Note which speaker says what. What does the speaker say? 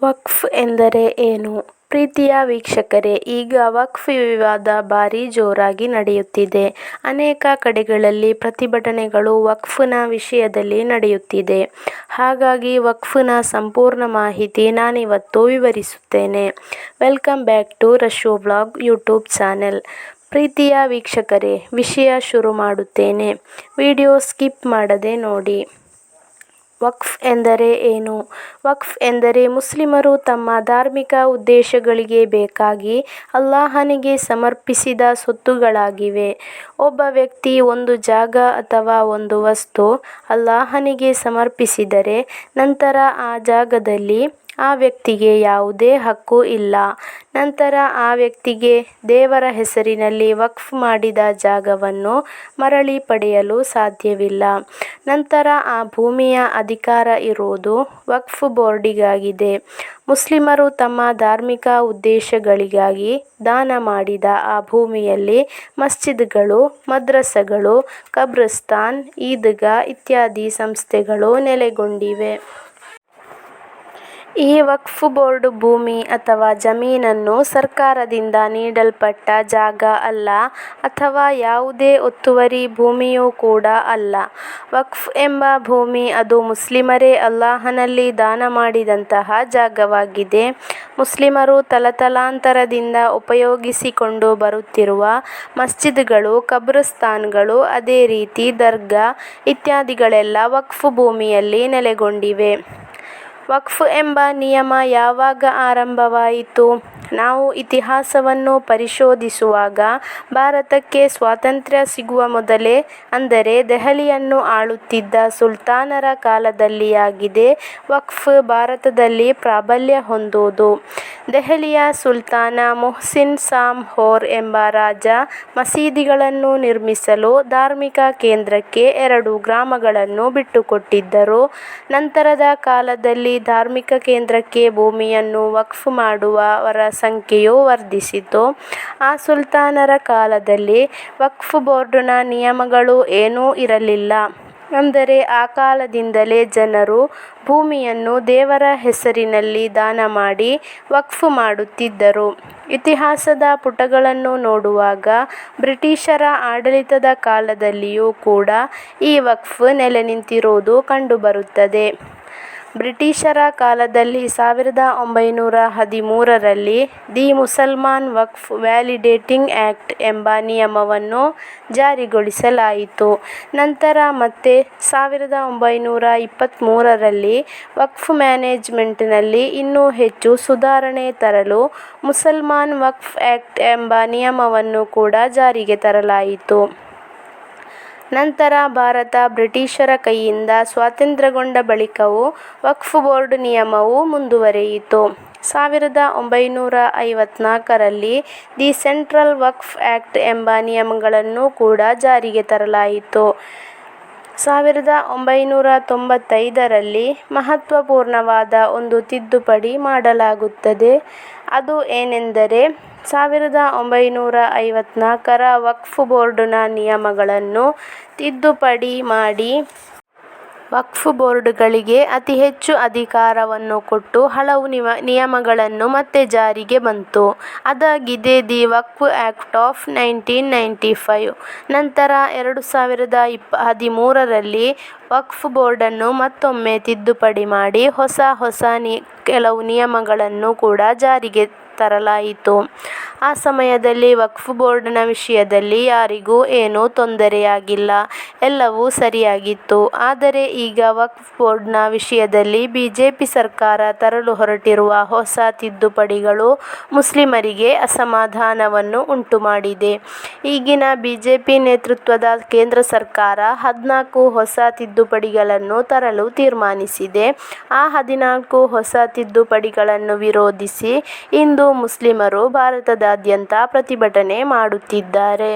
Speaker 1: ವಕ್ಫ್ ಎಂದರೆ ಏನು? ಪ್ರೀತಿಯ ವೀಕ್ಷಕರೇ, ಈಗ ವಕ್ಫ್ ವಿವಾದ ಭಾರೀ ಜೋರಾಗಿ ನಡೆಯುತ್ತಿದೆ. ಅನೇಕ ಕಡೆಗಳಲ್ಲಿ ಪ್ರತಿಭಟನೆಗಳು ವಕ್ಫ್ನ ವಿಷಯದಲ್ಲಿ ನಡೆಯುತ್ತಿದೆ. ಹಾಗಾಗಿ ವಕ್ಫ್ನ ಸಂಪೂರ್ಣ ಮಾಹಿತಿ ನಾನಿವತ್ತು ವಿವರಿಸುತ್ತೇನೆ. Welcome back to Rashu blog YouTube channel. ಪ್ರೀತಿಯ ವೀಕ್ಷಕರೇ, ವಿಷಯ ಶುರು ಮಾಡುತ್ತೇನೆ. ವಿಡಿಯೋ ಸ್ಕಿಪ್ ಮಾಡದೆ ನೋಡಿ. ವಕ್ಫ್ ಎಂದರೆ ಏನು? ವಕ್ಫ್ ಎಂದರೆ ಮುಸ್ಲಿಮರು ತಮ್ಮ ಧಾರ್ಮಿಕ ಉದ್ದೇಶಗಳಿಗೆ ಬೇಕಾಗಿ ಅಲ್ಲಾಹನಿಗೆ ಸಮರ್ಪಿಸಿದ ಸ್ವತ್ತುಗಳಾಗಿವೆ. ಒಬ್ಬ ವ್ಯಕ್ತಿ ಒಂದು ಜಾಗ ಅಥವಾ ಒಂದು ವಸ್ತು ಅಲ್ಲಾಹನಿಗೆ ಸಮರ್ಪಿಸಿದರೆ ನಂತರ ಆ ಜಾಗದಲ್ಲಿ ಆ ವ್ಯಕ್ತಿಗೆ ಯಾವುದೇ ಹಕ್ಕು ಇಲ್ಲ. ನಂತರ ಆ ವ್ಯಕ್ತಿಗೆ ದೇವರ ಹೆಸರಿನಲ್ಲಿ ವಕ್ಫ್ ಮಾಡಿದ ಜಾಗವನ್ನು ಮರಳಿ ಪಡೆಯಲು ಸಾಧ್ಯವಿಲ್ಲ. ನಂತರ ಆ ಭೂಮಿಯ ಅಧಿಕಾರ ಇರುವುದು ವಕ್ಫ್ ಬೋರ್ಡಿಗಾಗಿದೆ. ಮುಸ್ಲಿಮರು ತಮ್ಮ ಧಾರ್ಮಿಕ ಉದ್ದೇಶಗಳಿಗಾಗಿ ದಾನ ಮಾಡಿದ ಆ ಭೂಮಿಯಲ್ಲಿ ಮಸ್ಜಿದ್ಗಳು, ಮದ್ರಸಗಳು, ಕಬ್ರಸ್ತಾನ್, ಈದ್ಗಾ ಇತ್ಯಾದಿ ಸಂಸ್ಥೆಗಳು ನೆಲೆಗೊಂಡಿವೆ. ಈ ವಕ್ಫ್ ಬೋರ್ಡ್ ಭೂಮಿ ಅಥವಾ ಜಮೀನನ್ನು ಸರ್ಕಾರದಿಂದ ನೀಡಲ್ಪಟ್ಟ ಜಾಗ ಅಲ್ಲ ಅಥವಾ ಯಾವುದೇ ಒತ್ತುವರಿ ಭೂಮಿಯೂ ಕೂಡ ಅಲ್ಲ. ವಕ್ಫ್ ಎಂಬ ಭೂಮಿ ಅದು ಮುಸ್ಲಿಮರೇ ಅಲ್ಲಾಹನಲ್ಲಿ ದಾನ ಮಾಡಿದಂತಹ ಜಾಗವಾಗಿದೆ. ಮುಸ್ಲಿಮರು ತಲತಲಾಂತರದಿಂದ ಉಪಯೋಗಿಸಿಕೊಂಡು ಬರುತ್ತಿರುವ ಮಸ್ಜಿದ್ಗಳು, ಕಬ್ರಸ್ತಾನ್ಗಳು, ಅದೇ ರೀತಿ ದರ್ಗಾ ಇತ್ಯಾದಿಗಳೆಲ್ಲ ವಕ್ಫ್ ಭೂಮಿಯಲ್ಲಿ ನೆಲೆಗೊಂಡಿವೆ. ವಕ್ಫ್ ಎಂಬ ನಿಯಮ ಯಾವಾಗ ಆರಂಭವಾಯಿತು? ನಾವು ಇತಿಹಾಸವನ್ನು ಪರಿಶೋಧಿಸುವಾಗ ಭಾರತಕ್ಕೆ ಸ್ವಾತಂತ್ರ್ಯ ಸಿಗುವ ಮೊದಲೇ, ಅಂದರೆ ದೆಹಲಿಯನ್ನು ಆಳುತ್ತಿದ್ದ ಸುಲ್ತಾನರ ಕಾಲದಲ್ಲಿಯಾಗಿದೆ ವಕ್ಫ್ ಭಾರತದಲ್ಲಿ ಪ್ರಾಬಲ್ಯ ಹೊಂದುವುದು. ದೆಹಲಿಯ ಸುಲ್ತಾನ ಮುಹ್ಸಿನ್ ಸಾಮ್-ಹೊರ್ ಎಂಬ ರಾಜ ಮಸೀದಿಗಳನ್ನು ನಿರ್ಮಿಸಲು ಧಾರ್ಮಿಕ ಕೇಂದ್ರಕ್ಕೆ 2 ಗ್ರಾಮಗಳನ್ನು ಬಿಟ್ಟುಕೊಟ್ಟಿದ್ದರು. ನಂತರದ ಕಾಲದಲ್ಲಿ ಧಾರ್ಮಿಕ ಕೇಂದ್ರಕ್ಕೆ ಭೂಮಿಯನ್ನು ವಕ್ಫ್ ಮಾಡುವವರ ಸಂಖ್ಯೆಯು ವರ್ಧಿಸಿತು. ಆ ಸುಲ್ತಾನರ ಕಾಲದಲ್ಲಿ ವಕ್ಫ್ ಬೋರ್ಡ್ನ ನಿಯಮಗಳು ಏನೂ ಇರಲಿಲ್ಲ. ಅಂದರೆ ಆ ಕಾಲದಿಂದಲೇ ಜನರು ಭೂಮಿಯನ್ನು ದೇವರ ಹೆಸರಿನಲ್ಲಿ ದಾನ ಮಾಡಿ ವಕ್ಫ್ ಮಾಡುತ್ತಿದ್ದರು. ಇತಿಹಾಸದ ಪುಟಗಳನ್ನು ನೋಡುವಾಗ ಬ್ರಿಟಿಷರ ಆಡಳಿತದ ಕಾಲದಲ್ಲಿಯೂ ಕೂಡ ಈ ವಕ್ಫ್ ನೆಲೆ ನಿಂತಿರುವುದು ಕಂಡುಬರುತ್ತದೆ. ಬ್ರಿಟಿಷರ ಕಾಲದಲ್ಲಿ 1913ರಲ್ಲಿ ದಿ ಮುಸಲ್ಮಾನ್ ವಕ್ಫ್ ವ್ಯಾಲಿಡೇಟಿಂಗ್ ಆಕ್ಟ್ ಎಂಬ ನಿಯಮವನ್ನು ಜಾರಿಗೊಳಿಸಲಾಯಿತು. ನಂತರ ಮತ್ತೆ 1923ರಲ್ಲಿ ವಕ್ಫ್ ಮ್ಯಾನೇಜ್ಮೆಂಟ್ನಲ್ಲಿ ಇನ್ನೂ ಹೆಚ್ಚು ಸುಧಾರಣೆ ತರಲು ಮುಸಲ್ಮಾನ್ ವಕ್ಫ್ ಆಕ್ಟ್ ಎಂಬ ನಿಯಮವನ್ನು ಕೂಡ ಜಾರಿಗೆ ತರಲಾಯಿತು. ನಂತರ ಭಾರತ ಬ್ರಿಟಿಷರ ಕೈಯಿಂದ ಸ್ವಾತಂತ್ರ್ಯಗೊಂಡ ಬಳಿಕವೂ ವಕ್ಫ್ ಬೋರ್ಡ್ ನಿಯಮವು ಮುಂದುವರಿಯಿತು. 1954ರಲ್ಲಿ ದಿ ಸೆಂಟ್ರಲ್ ವಕ್ಫ್ ಆಕ್ಟ್ ಎಂಬ ನಿಯಮಗಳನ್ನು ಕೂಡ ಜಾರಿಗೆ ತರಲಾಯಿತು. 1995ರಲ್ಲಿ ಮಹತ್ವಪೂರ್ಣವಾದ ಒಂದು ತಿದ್ದುಪಡಿ ಮಾಡಲಾಗುತ್ತದೆ. ಅದು ಏನೆಂದರೆ 1954ರ ವಕ್ಫ್ ಬೋರ್ಡ್ನ ನಿಯಮಗಳನ್ನು ತಿದ್ದುಪಡಿ ಮಾಡಿ ವಕ್ಫ್ ಬೋರ್ಡ್ಗಳಿಗೆ ಅತಿ ಹೆಚ್ಚು ಅಧಿಕಾರವನ್ನು ಕೊಟ್ಟು ಹಲವು ನಿಯಮಗಳನ್ನು ಮತ್ತೆ ಜಾರಿಗೆ ಬಂತು. ಅದಾಗಿದೆ ದಿ ವಕ್ಫ್ ಆಕ್ಟ್ ಆಫ್ 1995. ನಂತರ 2013ರಲ್ಲಿ ವಕ್ಫ್ ಬೋರ್ಡನ್ನು ಮತ್ತೊಮ್ಮೆ ತಿದ್ದುಪಡಿ ಮಾಡಿ ಹೊಸ ಕೆಲವು ನಿಯಮಗಳನ್ನು ಕೂಡ ಜಾರಿಗೆ ತರಲಾಯಿತು. ಆ ಸಮಯದಲ್ಲಿ ವಕ್ಫ್ ಬೋರ್ಡ್ನ ವಿಷಯದಲ್ಲಿ ಯಾರಿಗೂ ಏನೂ ತೊಂದರೆಯಾಗಿಲ್ಲ, ಎಲ್ಲವೂ ಸರಿಯಾಗಿತ್ತು. ಆದರೆ ಈಗ ವಕ್ಫ್ ಬೋರ್ಡ್ನ ವಿಷಯದಲ್ಲಿ ಬಿಜೆಪಿ ಸರ್ಕಾರ ತರಲು ಹೊರಟಿರುವ ಹೊಸ ತಿದ್ದುಪಡಿಗಳು ಮುಸ್ಲಿಮರಿಗೆ ಅಸಮಾಧಾನವನ್ನು ಉಂಟುಮಾಡಿದೆ. ಈಗಿನ ಬಿಜೆಪಿ ನೇತೃತ್ವದ ಕೇಂದ್ರ ಸರ್ಕಾರ 14 ಹೊಸ ತಿದ್ದುಪಡಿಗಳನ್ನು ತರಲು ತೀರ್ಮಾನಿಸಿದೆ. ಆ 14 ಹೊಸ ತಿದ್ದುಪಡಿಗಳನ್ನು ವಿರೋಧಿಸಿ ಇಂದು ಮುಸ್ಲಿಮರು ಭಾರತದಾದ್ಯಂತ ಪ್ರತಿಭಟನೆ ಮಾಡುತ್ತಿದ್ದಾರೆ.